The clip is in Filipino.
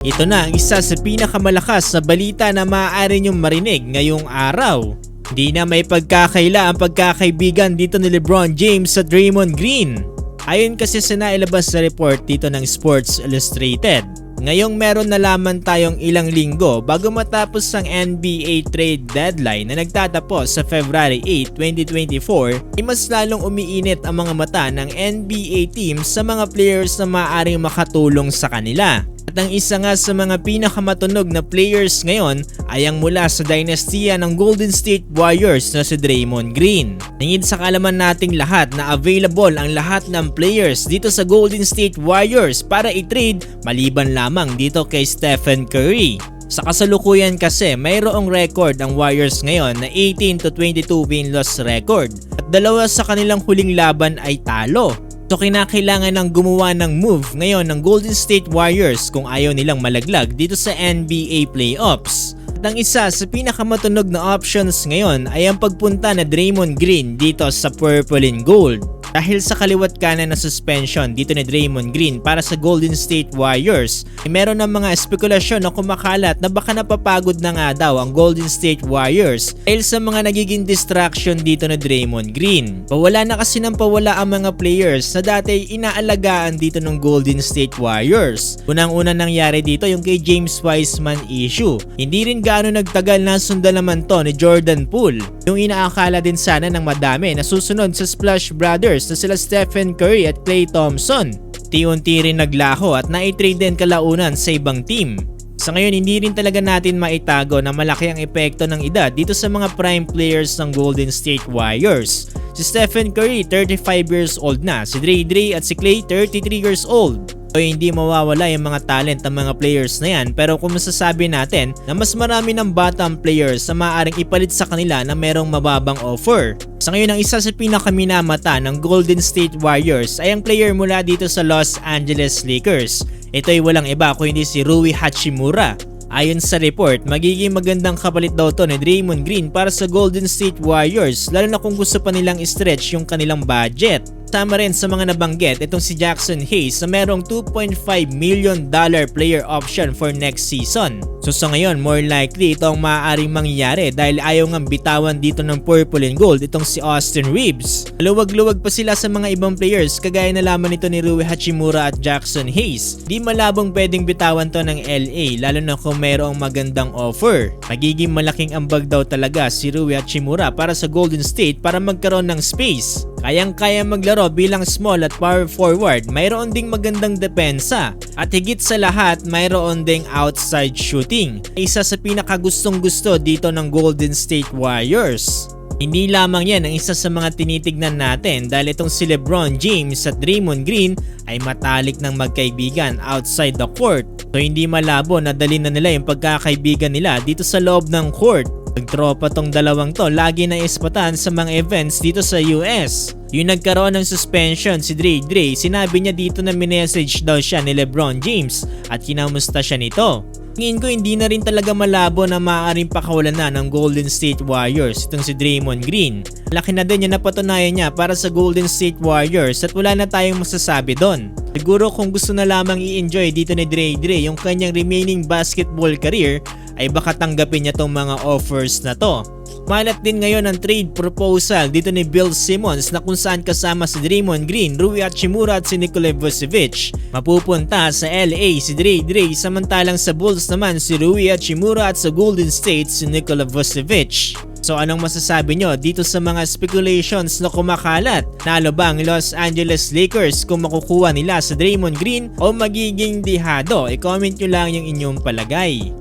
Ito na ang isa sa pinakamalakas na balita na maaari niyong marinig ngayong araw. Hindi na may pagkakaila ang pagkakaibigan dito ni LeBron James at Draymond Green. Ayon kasi sa nailabas na report dito ng Sports Illustrated. Ngayong meron na lamang tayong ilang linggo bago matapos ang NBA trade deadline na nagtatapos sa February 8, 2024, ay mas lalong umiinit ang mga mata ng NBA teams sa mga players na maaaring makatulong sa kanila. At ang isa nga sa mga pinakamatunog na players ngayon ay ang mula sa dynastiya ng Golden State Warriors na si Draymond Green. Ningid sa kaalaman nating lahat na available ang lahat ng players dito sa Golden State Warriors para i-trade maliban lamang dito kay Stephen Curry. Sa kasalukuyan kasi mayroong record ang Warriors ngayon na 18-22 win-loss record at dalawa sa kanilang huling laban ay talo. So kinakailangan ng gumawa ng move ngayon ng Golden State Warriors kung ayaw nilang malaglag dito sa NBA playoffs. At ang isa sa pinakamatunog na options ngayon ay ang pagpunta na Draymond Green dito sa Purple and Gold. Dahil sa kaliwat kanan na suspension dito ni Draymond Green para sa Golden State Warriors, ay meron ng mga espekulasyon na kumakalat na baka napapagod na nga daw ang Golden State Warriors dahil sa mga nagiging distraction dito ni Draymond Green. Pawala na kasi ng pawala ang mga players na dati inaalagaan dito ng Golden State Warriors. Unang-una nangyari dito yung kay James Wiseman issue. Hindi rin gaano nagtagal na sundan naman to ni Jordan Poole. Yung inaakala din sana ng madami na susunod sa Splash Brothers na sila Stephen Curry at Klay Thompson. Unti-unti rin naglaho at na-trade din kalaunan sa ibang team. Sa ngayon hindi rin talaga natin maitago na malaki ang epekto ng edad dito sa mga prime players ng Golden State Warriors. Si Stephen Curry 35 years old na, si Dre at si Klay 33 years old. So hindi mawawala yung mga talent ng mga players na yan, pero kung masasabi natin na mas marami ng bottom players na maaaring ipalit sa kanila na merong mababang offer. Sa ngayon ang isa sa pinakaminamata ng Golden State Warriors ay ang player mula dito sa Los Angeles Lakers. Ito ay walang iba kundi si Rui Hachimura. Ayon sa report, magiging magandang kapalit daw to ni Draymond Green para sa Golden State Warriors, lalo na kung gusto pa nilang i-stretch yung kanilang budget. Sama rin sa mga nabanggit itong si Jackson Hayes na merong $2.5 million player option for next season. So sa ngayon, more likely ito ang maaaring mangyayari dahil ayaw nga bitawan dito ng Purple and Gold itong si Austin Reeves. Luwag-luwag pa sila sa mga ibang players kagaya na lamang nito ni Rui Hachimura at Jackson Hayes. Di malabong pwedeng bitawan to ng LA lalo na kung mayroong magandang offer. Magiging malaking ambag daw talaga si Rui Hachimura para sa Golden State para magkaroon ng space. Kayang-kaya maglaro bilang small at power forward, mayroon ding magandang depensa at higit sa lahat mayroon ding outside shooting. Isa sa pinakagustong gusto dito ng Golden State Warriors. Hindi lamang yan ang isa sa mga tinitignan natin dahil itong si LeBron James at Draymond Green ay matalik ng magkaibigan outside the court. So hindi malabo na dalhin na nila yung pagkakaibigan nila dito sa loob ng court. Nagtropa tong dalawang to lagi na ispatan sa mga events dito sa US. Yung nagkaroon ng suspension si Dre, sinabi niya dito na minessage daw siya ni LeBron James at kinamusta siya nito. Tingin ko hindi na rin talaga malabo na maaaring pakawalan na ng Golden State Warriors itong si Draymond Green. Laki na din yung napatunayan niya para sa Golden State Warriors at wala na tayong masasabi doon. Siguro kung gusto na lamang i-enjoy dito ni Dre yung kanyang remaining basketball career ay baka tanggapin niya tong mga offers na to. Malat din ngayon ang trade proposal dito ni Bill Simmons na kung saan kasama si Draymond Green, Rui Hachimura at si Nikola Vucevic. Mapupunta sa LA si Dre samantalang sa Bulls naman si Rui Hachimura at sa Golden State si Nikola Vucevic. So anong masasabi nyo dito sa mga speculations na kumakalat? Nalo ba ang Los Angeles Lakers kung makukuha nila sa Draymond Green o magiging dihado? I-comment nyo lang yung inyong palagay.